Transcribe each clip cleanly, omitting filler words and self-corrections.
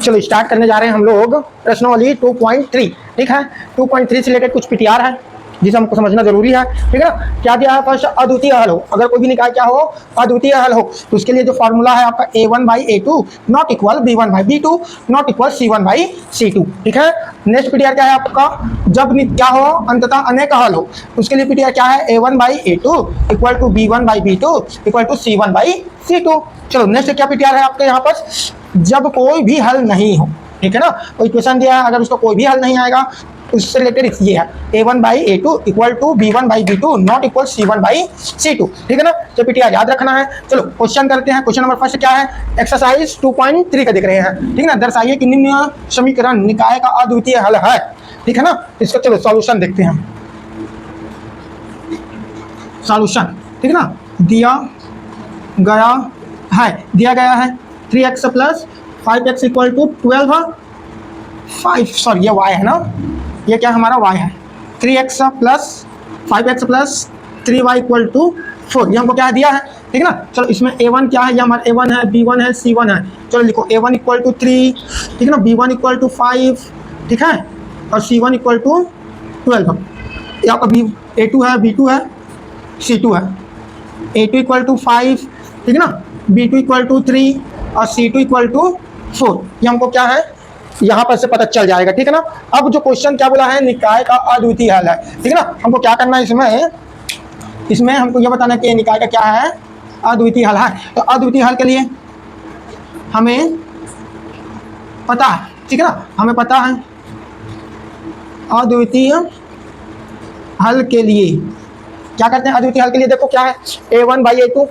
चलो स्टार्ट करने जा रहे हैं हम लोग प्रश्नावली 2.3। ठीक है, 2.3 से रिलेटेड कुछ पीटीआर है जिसे हमको समझना जरूरी है। ठीक है ना, क्या दिया है फर्स्ट, अद्वितीय हल हो। अगर कोई भी निकाय क्या हो, अद्वितीय हल हो, तो उसके लिए जो फॉर्मूला है आपका a1/a2 not equal b1/b2 not equal c1/c2। ठीक है, नेक्स्ट पीटीआर क्या है आपका, जब क्या हो अंततः अनेक हल हो, उसके लिए पीटीआर क्या है, a1/a2 equal to b1/b2 equal to c1/c2। चलो नेक्स्ट क्या पीटीआर है आपके यहाँ पर, जब कोई भी हल नहीं हो। ठीक है ना, कोई क्वेश्चन दिया है, अगर उसका कोई भी हल नहीं आएगा उससे रिलेटेड ये है a1/a2 equal to b1/b2 not equal c1/c2। ठीक है ना, तो पीटीआर याद रखना है। चलो क्वेश्चन करते हैं। क्वेश्चन नंबर फर्स्ट क्या है, एक्सरसाइज 2.3 का देख रहे हैं। ठीक है ना, दर्शाइए कि निम्न समीकरण निकाय का अद्वितीय हल है। ठीक है ना, इसका चलो सॉल्यूशन देखते हैं। सॉल्यूशन, ठीक है ना, दिया गया है 3x plus 5x equal to 12 5 sorry ये y है ना, ये क्या हमारा y है, 3x plus 5x plus 3y equal to 4। ये हमको क्या दिया है। ठीक है ना, चलो इसमें a1 क्या है, ये हमारा a1 है, b1 है, c1 है। चलो लिखो a1 इक्वल टू 3, ठीक है ना, b1 इक्वल टू 5, ठीक है, और c1 इक्वल टू 12। यहाँ पर a2 है, b2 है, c2 है, a2 इक्वल टू 5, ठीक है ना, b2 इक्वल टू 3 और c2 इक्वल टू 4। ये हमको क्या है यहाँ पर से पता चल जाएगा। ठीक है ना, अब जो क्वेश्चन क्या बोला है, निकाय का अद्वितीय हल है। ठीक है ना, हमको क्या करना है इसमें हमको ये बताना है कि निकाय का क्या है, अद्वितीय हल है। तो अद्वितीय हल के लिए हमें पता है, ठीक है ना, हमें पता है अद्वितीय हल के लिए क्या करते हैं। अद्वितीय हल के लिए देखो क्या है, a1/a2,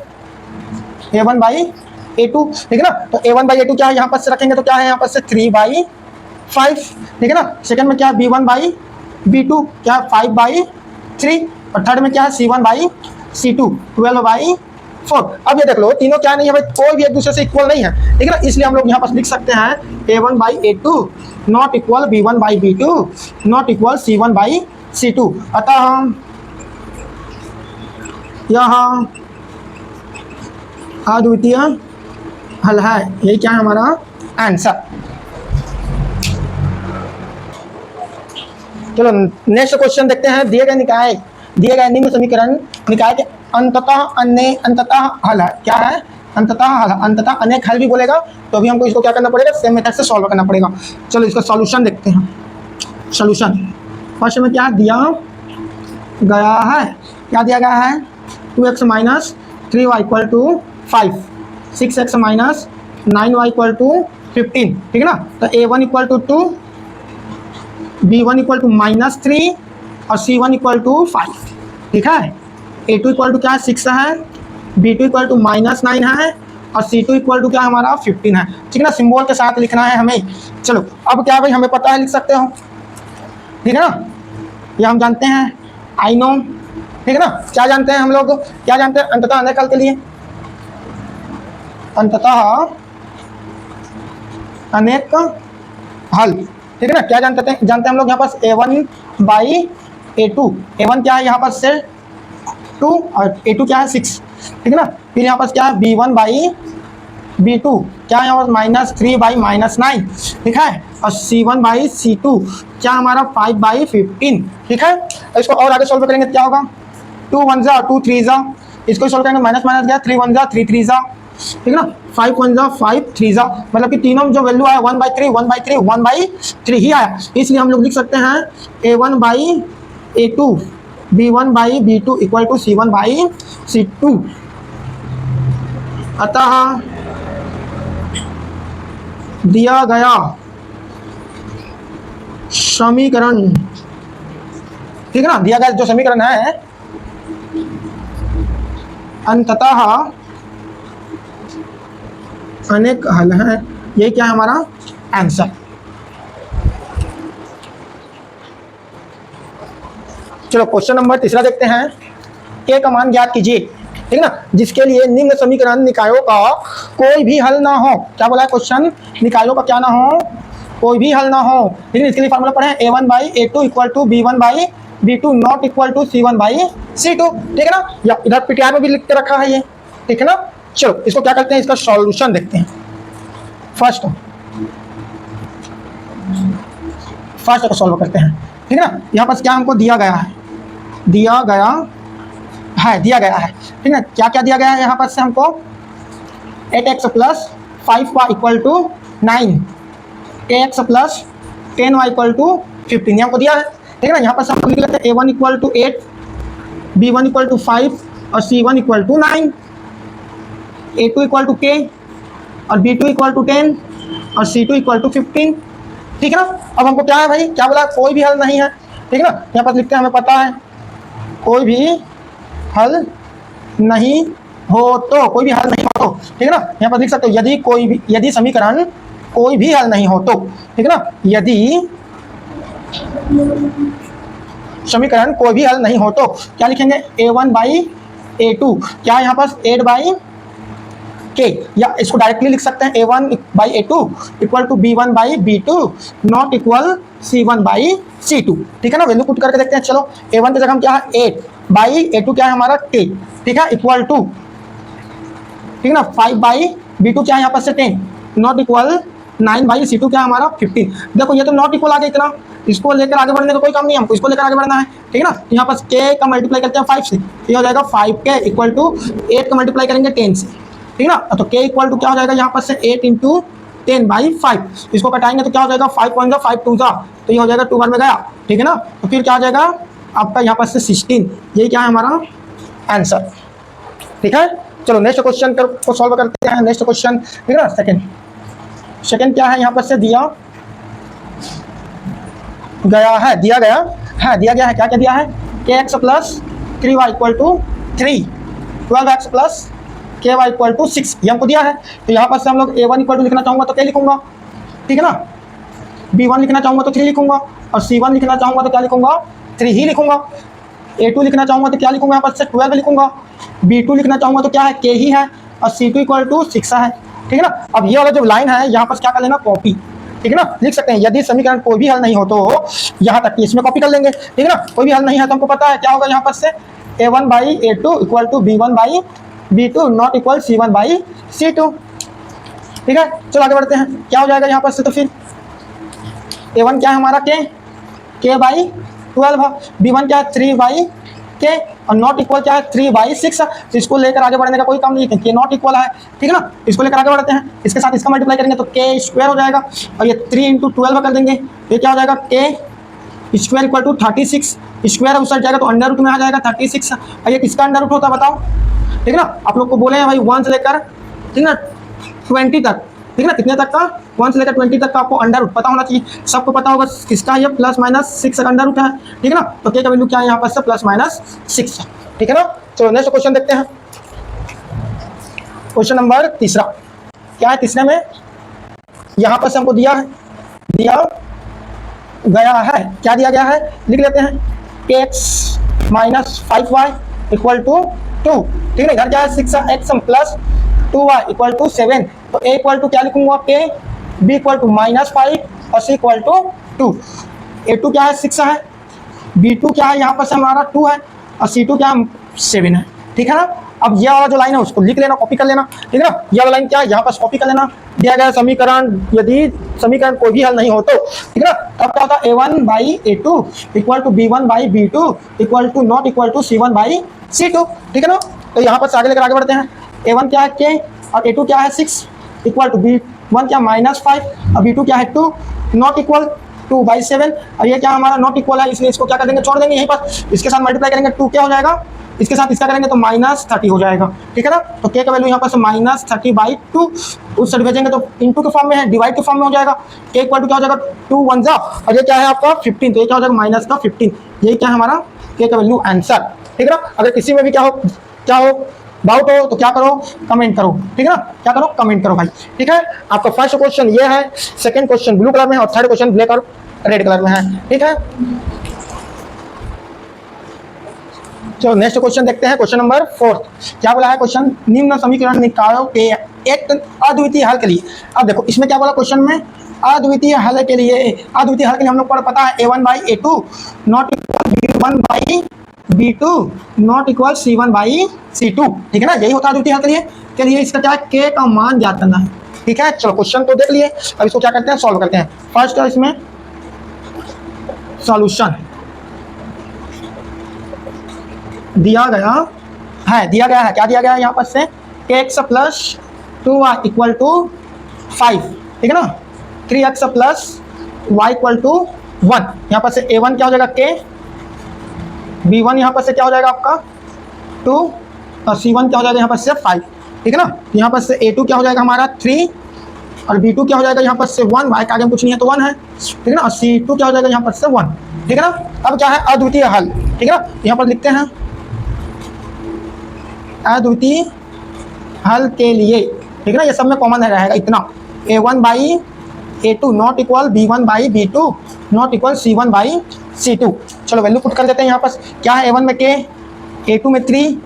ठीक है ना, तो a1/a2 क्या है, यहाँ पर से रखेंगे तो क्या है, यहाँ पर से 3/5। ठीक है ना, सेकंड में क्या है, b1/b2 क्या है 5/3 और थर्ड में क्या है c1/c2 12/4। अब ये देख लो तीनों क्या नहीं है भाई, कोई भी एक दूसरे से इक्वल नहीं है। ठीक है ना, इसलिए हम लोग यहाँ पर लिख सकते हैं a1/a2 not equal b1/b2 not equal c1/c2। अतः यह अद्वितीय हल है। यही क्या है हमारा आंसर। चलो नेक्स्ट क्वेश्चन देखते हैं। दिए गए निम्न समीकरण निकाय के अंततः हल है। क्या है, अंततः हल, अंततः अनेक हल भी बोलेगा तो भी हमको इसको क्या करना पड़ेगा, सेम मेथड से सॉल्व करना पड़ेगा। चलो इसका सॉल्यूशन देखते हैं। सॉल्यूशन फर्स्ट में क्या दिया गया है, क्या दिया गया है, 2x minus 3y equal to 5, 6x minus 9y equal to 15। ठीक है ना, तो a1 equal to 2, b1 equal to -3 और c1 इक्वल टू 5। ठीक है, a2 इक्वल टू क्या है 6 है, b2 इक्वल टू -9 है और c2 इक्वल टू क्या हमारा 15 है। ठीक है ना, सिंबल के साथ लिखना है हमें। चलो अब क्या भाई हमें पता है, लिख सकते हो। ठीक है ना, ये हम जानते हैं, आई नो। ठीक है ना, क्या जानते हैं हम लोग, क्या जानते हैं अंततः अनेक हल के लिए, अंततः अनेक हल। ठीक है ना, क्या जानते हैं हम लोग यहाँ पर a1/a2, a1 क्या है यहाँ पर से 2 और a2 क्या है 6। ठीक है ना, फिर यहाँ पर क्या है b1/b2 क्या है यहाँ पर -3/-9। ठीक है, और c1/c2 क्या हमारा 5/15। ठीक है, इसको और आगे सॉल्व करेंगे क्या होगा, 2 1 जा 2 3 जा, इसको सॉल्व करेंगे माइनस गया 3 1 जा 3 3 जा। ठीक है ना, 5 1 जा 5 3 जा, मतलब कि तीनों जो वैल्यू आया 1/3 ही आया। इसलिए हम लोग लिख सकते हैं a1/a2 b1/b2 equal to c1/c2। अतः दिया गया समीकरण, ठीक है ना, दिया गया जो समीकरण है अंततः अनेक हल है। यही क्या है हमारा आंसर। चलो क्वेश्चन नंबर तीसरा देखते हैं। के का मान ज्ञात कीजिए। ठीक है ना, जिसके लिए निम्न समीकरण निकायों का कोई भी हल ना हो। क्या बोला है क्वेश्चन, निकायों का क्या ना हो, कोई भी हल ना हो। लेकिन इसके लिए फार्मूला पढ़े a1/a2 equal to b1/b2 not equal to c1/c2। ठीक है ना, या इधर पीटीआर में भी लिख के रखा है ये। ठीक है ना, चलो इसको क्या करते हैं, इसका सॉल्यूशन देखते हैं। फर्स्ट फर्स्ट को सॉल्व करते हैं, ठीक है ना। यहाँ पर क्या हमको दिया गया है, दिया गया है, ठीक है। क्या क्या दिया गया है यहाँ पर से हमको, 8x plus 5y equal to 9, ax plus 10y equal to 15 हमको दिया है, ठीक है ना। यहाँ पर हम लिख लेते हैं a1 equal to 8, b1 equal to 5 और c1 equal to 9, a2 equal to k और b2 इक्वल टू 10 और c2 इक्वल टू 15, ठीक है ना। अब हमको क्या है भाई, क्या बोला, कोई भी हल नहीं है, ठीक है ना। यहाँ पर लिखते हैं, हमें पता है कोई भी हल नहीं हो तो, कोई भी हल नहीं हो तो, ठीक है ना। यहाँ पर लिख सकते हो यदि समीकरण कोई भी हल नहीं हो तो, ठीक है ना। यदि समीकरण कोई भी हल नहीं हो तो क्या लिखेंगे, a1 बाई a2, क्या यहाँ पर 8 बाई के, या इसको डायरेक्टली लिख सकते हैं a1 by a2 equal to b1 by b2 not equal c1 by c2, ठीक है ना। वैल्यू पुट करके देखते हैं, चलो a1 की जगह हम क्या है 8 बाई a2 क्या है हमारा k, ठीक है, इक्वल टू, ठीक है ना, 5 बाई b2 क्या है यहाँ पर से 10 नॉट इक्वल 9 बाई c2 क्या है हमारा 15। देखो ये तो नॉट इक्वल आ गया इतना, इसको लेकर आगे बढ़ने का कोई काम नहीं है, हमको इसको लेकर आगे बढ़ना है, ठीक है ना। यहाँ पर k का मल्टीप्लाई करते हैं 5 से, ये हो जाएगा 5k इक्वल टू 8 का मल्टीप्लाई करेंगे 10 से, ठीक है ना। तो k इक्वल टू क्या हो जाएगा यहाँ पर से 8 इंटू 10 बाई 5, इसको कटाएंगे तो क्या हो जाएगा 5 1 5 2 तो ये हो जाएगा 2 बार में गया, ठीक है ना। तो फिर क्या हो जाएगा आपका यहाँ पर से 16, यही क्या है हमारा आंसर, ठीक है। चलो नेक्स्ट क्वेश्चन को सॉल्व करते हैं। नेक्स्ट क्वेश्चन, ठीक है ना, सेकंड क्या है यहाँ पर से दिया गया है, क्या दिया है, kx plus 3y equal to 3, 12x plus ky equal to 6, ये हमको दिया है। तो यहाँ पर से हम लोग a1 इक्वल टू लिखना चाहूँगा तो क्या लिखूंगा, ठीक है ना, b1 लिखना चाहूँगा तो 3 लिखूंगा और c1 लिखना चाहूँगा तो क्या लिखूंगा 3 ही लिखूंगा, a2 लिखना चाहूँगा तो क्या लिखूंगा यहाँ पर से 12 लिखूंगा, b2 लिखना चाहूँगा तो क्या है k ही है और c2 इक्वल टू 6 है, ठीक है ना। अब ये वाला जो लाइन है यहाँ पर क्या कर लेना, कॉपी, ठीक है ना। लिख सकते हैं यदि समीकरण कोई भी हल नहीं हो तो यहाँ तक इसमें कॉपी कर लेंगे, ठीक है ना। कोई भी हल नहीं है तो हमको पता है क्या होगा यहाँ पर से a1 by a2 equal to b1 by b2 not equal c1 by c2, ठीक है। चलो आगे बढ़ते हैं, क्या हो जाएगा यहाँ पर से, तो फिर a1 क्या है हमारा k बाई 12 है, b1 क्या है 3 बाई k और नॉट इक्वल क्या है 3 बाई 6, तो इसको लेकर आगे बढ़ने का कोई काम नहीं है, k नॉट इक्वल है, ठीक है ना। इसको लेकर आगे बढ़ते हैं, इसके साथ इसका मल्टीप्लाई करेंगे तो k स्क्वायर हो जाएगा और ये 3 इंटू 12 कर देंगे, ये क्या हो जाएगा k square equal to 36, square उस साइड जाएगा तो अंडर रूट में आ जाएगा 36, और ये किसका अंडर रूट होता है बताओ, ठीक है ना। आप लोग को बोले हैं भाई 1 से लेकर, ठीक है ना, 20 तक, ठीक है ना, कितने तक का 1 से लेकर 20 तक का आपको अंडर रूट पता होना चाहिए, सबको पता होगा किसका ये प्लस माइनस 6 का अंडर रूट है, ठीक है ना। तो k का वैल्यू क्या है यहाँ पर से प्लस माइनस 6, ठीक है ना। चलो नेक्स्ट क्वेश्चन देखते हैं, क्वेश्चन नंबर तीसरा, क्या है तीसरे में, यहाँ पर से हमको दिया गया है, क्या दिया गया है, लिख लेते हैं kx minus 5y equal to 2, ठीक है ना। इधर क्या है 6x plus 2y equal to 7, तो a इक्वल टू क्या लिखूंगा k, b equal to minus 5 और c इक्वल टू 2, a2 क्या है 6 है, b2 क्या है यहाँ पर से हमारा 2 है और c2 क्या है 7 है, ठीक है ना। अब ये वाला जो लाइन है उसको लिख लेना, कॉपी कर लेना, ठीक है ना। ये वाला लाइन क्या है यहाँ पर कॉपी कर लेना, दिया गया समीकरण यदि समीकरण कोई भी हल नहीं हो तो, ठीक है ना। तब क्या होता है a1 by a2 equal to b1 by b2 equal to not equal to c1 by c2, ठीक है ना। तो यहाँ पर आगे लेकर आगे बढ़ते हैं, a1 क्या है k और a2 क्या है 6 इक्वल टू b1 क्या माइनस 5 और b2 क्या है 2 नॉट इक्वल 2 बाई 7, और ये क्या हमारा नॉट इक्वल है, इसलिए इसको क्या कर देंगे, छोड़ देंगे यहीं पर, इसके साथ मल्टीप्लाई करेंगे 2 क्या हो जाएगा, इसके साथ इसका करेंगे तो माइनस 30 हो जाएगा, ठीक है ना। तो k का वैल्यू यहाँ पर से माइनस 30 बाई 2, उस साइड भेजेंगे तो इंटू के फॉर्म में है, डिवाइड के फॉर्म में हो जाएगा, k इक्वल टू क्या हो जाएगा 2 1 जा, और ये क्या है आपका 15, तो ये क्या हो जाएगा माइनस का 15, यही क्या है हमारा k का वैल्यू आंसर, ठीक है ना। अगर किसी में भी क्या हो डाउट हो तो क्या करो, कमेंट करो, ठीक है ना, क्या करो कमेंट करो भाई, ठीक है। आपका फर्स्ट क्वेश्चन ये है, सेकंड क्वेश्चन ब्लू कलर में है और थर्ड क्वेश्चन ब्लैक और रेड कलर में है, ठीक है। चलो नेक्स्ट क्वेश्चन देखते हैं, क्वेश्चन नंबर 4, क्या बोला है क्वेश्चन, निम्न समीकरण निकायों के एक अद्वितीय हल के लिए। अब देखो इसमें क्या बोला क्वेश्चन में, अद्वितीय हल के लिए हम लोग को पता है a1 by a2 not equal b1 by b2 not equal c1 by c2, ठीक है ना, यही होता है अद्वितीय हल के लिए इसका क्या है k का मान ज्ञात करना है, ठीक है। चलो क्वेश्चन तो देख लिए, अब इसको क्या करते हैं, सॉल्व करते हैं। फर्स्ट है इसमें सॉल्यूशन दिया गया है, क्या दिया गया है यहाँ पर से के x plus 2y equal to 5, ठीक है ना, 3x plus y equal to 1। यहाँ पर से a1 क्या हो जाएगा k, b1 यहाँ पर से क्या हो जाएगा आपका 2 और c1 क्या हो जाएगा यहाँ पर से 5, ठीक है ना। यहाँ पर से a2 क्या हो जाएगा हमारा 3 और b2 क्या हो जाएगा यहाँ पर से 1, y का आगे कुछ नहीं है तो 1 है, ठीक है ना, और c2 क्या हो जाएगा यहाँ पर से 1, ठीक है ना। अब क्या है अद्वितीय हल, ठीक है ना, यहाँ पर लिखते हैं अद्वितीय हल के लिए, ठीक है ना, ये सब में कॉमन रहेगा इतना, a1 by a2 not equal b1 by b2 not equal c1 by c2। चलो वैल्यू पुट कर देते हैं यहाँ पर, क्या है a1 में k, a2 में 3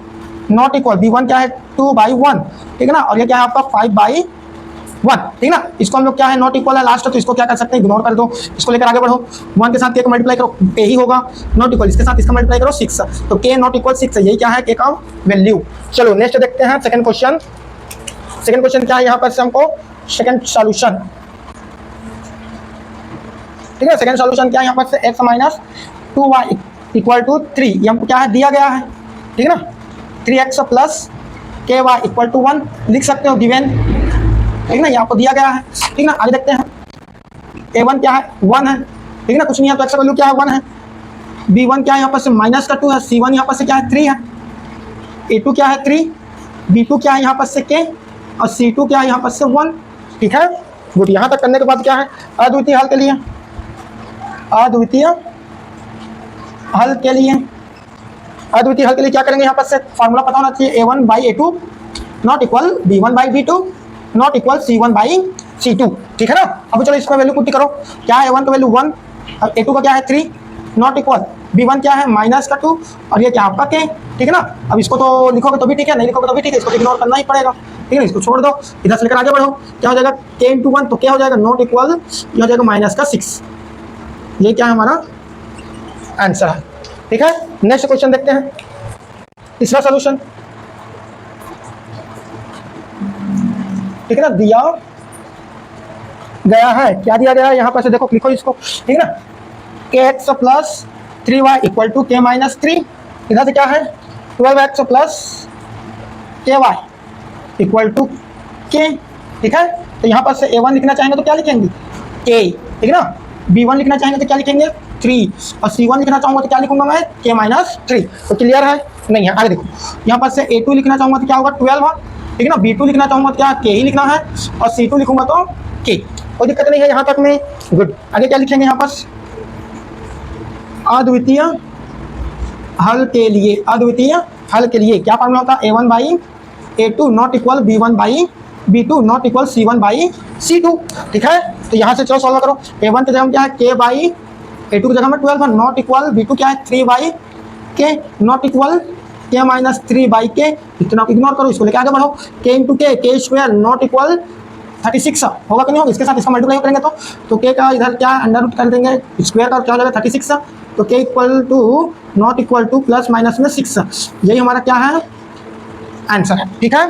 नॉट इक्वल b1 क्या है 2 बाई 1, ठीक है ना, और ये क्या है आपका 5 बाई 1, ठीक है ना। इसको हम लोग क्या है नॉट इक्वल है लास्ट, तो इसको क्या कर सकते हैं इग्नोर कर दो, इसको लेकर आगे बढ़ो, 1 के साथ k को मल्टीप्लाई करो k ही होगा, नॉट इक्वल इसके साथ इसका मल्टीप्लाई करो 6, तो k नॉट इक्वल 6 है, यही क्या है k का वैल्यू। चलो नेक्स्ट देखते हैं सेकंड क्वेश्चन। सेकंड क्वेश्चन क्या है यहाँ पर से हमको सेकंड सॉल्यूशन, ठीक है, सेकंड सॉल्यूशन क्या है यहाँ पर से x minus 2y equal to 3, ये हमको क्या है दिया गया है, ठीक है ना, 3x plus ky equal to 1 लिख सकते हो गिवन, ठीक है ना, यहाँ पर दिया गया है, ठीक है ना। आगे देखते हैं a1 क्या है 1 है, ठीक है ना, कुछ नहीं है तो x का वैल्यू क्या है 1 है, b1 क्या है यहाँ पर से माइनस का 2 है, c1 यहाँ पर से क्या है 3 है, a2 क्या है 3, b2 क्या है यहाँ पर से k और c2 क्या है यहाँ पर से 1, ठीक है गुड। यहाँ तक करने के बाद क्या है अद्वितीय हल के लिए, अद्वितीय हल के लिए, अद्वितीय हल के लिए क्या करेंगे यहाँ पर से फार्मूला पता होना चाहिए a1 by a2 not equal b1 by b2 not equal c1 by c2, ठीक है ना। अब चलो इसका वैल्यू पुट करो, क्या है a1 का वैल्यू 1 और a2 का क्या है 3 नॉट इक्वल b1 क्या है माइनस का 2 और ये क्या आपका k, ठीक है ना। अब इसको तो लिखोगे तो भी ठीक है, नहीं लिखोगे तो भी ठीक है, इसको इग्नोर करना ही पड़ेगा, ठीक है, इसको छोड़ दो, इधर से लेकर आगे बढ़ो, क्या हो जाएगा k इंटू 1 तो क्या हो जाएगा नॉट इक्वल ये हो जाएगा माइनस का 6, ये क्या है हमारा आंसर है, ठीक है। नेक्स्ट क्वेश्चन देखते हैं तीसरा सॉल्यूशन, ठीक है ना, दिया गया है, क्या दिया गया है यहाँ पर से देखो लिखो इसको, ठीक है ना, kx plus 3y equal to k minus 3, इधर से क्या है 12x plus ky equal to k, ठीक है। तो यहाँ पर से a1 लिखना चाहेंगे तो क्या लिखेंगे k, ठीक है ना, b1 लिखना चाहेंगे तो क्या लिखेंगे 3 और c1 लिखना चाहूँगा तो क्या लिखूंगा मैं k माइनस 3, तो क्लियर है नहीं है। आगे देखो यहाँ पर से a2 लिखना चाहूँगा तो क्या होगा 12, ठीक है ना, b2 लिखना चाहूँगा तो क्या k ही लिखना है और c2 लिखूंगा तो k, कोई दिक्कत नहीं है यहाँ तक में, गुड। आगे क्या लिखेंगे यहाँ पर अद्वितीय हल के लिए, अद्वितीय हल के लिए क्या फार्मूला होता है a1 by a2 not equal b1 by b2 not equal c1 by c2, ठीक है। तो यहाँ से चलो सॉल्व करो, a1 की जगह में क्या है k बाई a2 की जगह में 12 है, नॉट इक्वल b2 क्या है 3 by k not equal k minus 3 by k, इतना इग्नोर करो, इसको लेके आगे बढ़ो, k into k square not equal 36 होगा कि नहीं होगा, इसके साथ इसका मल्टीप्लाई करेंगे तो k का इधर क्या अंडर रूट कर देंगे, स्क्वायर का क्या हो जाएगा 36, तो k equal to not equal to plus minus में 6, यही हमारा क्या है आंसर है, ठीक है।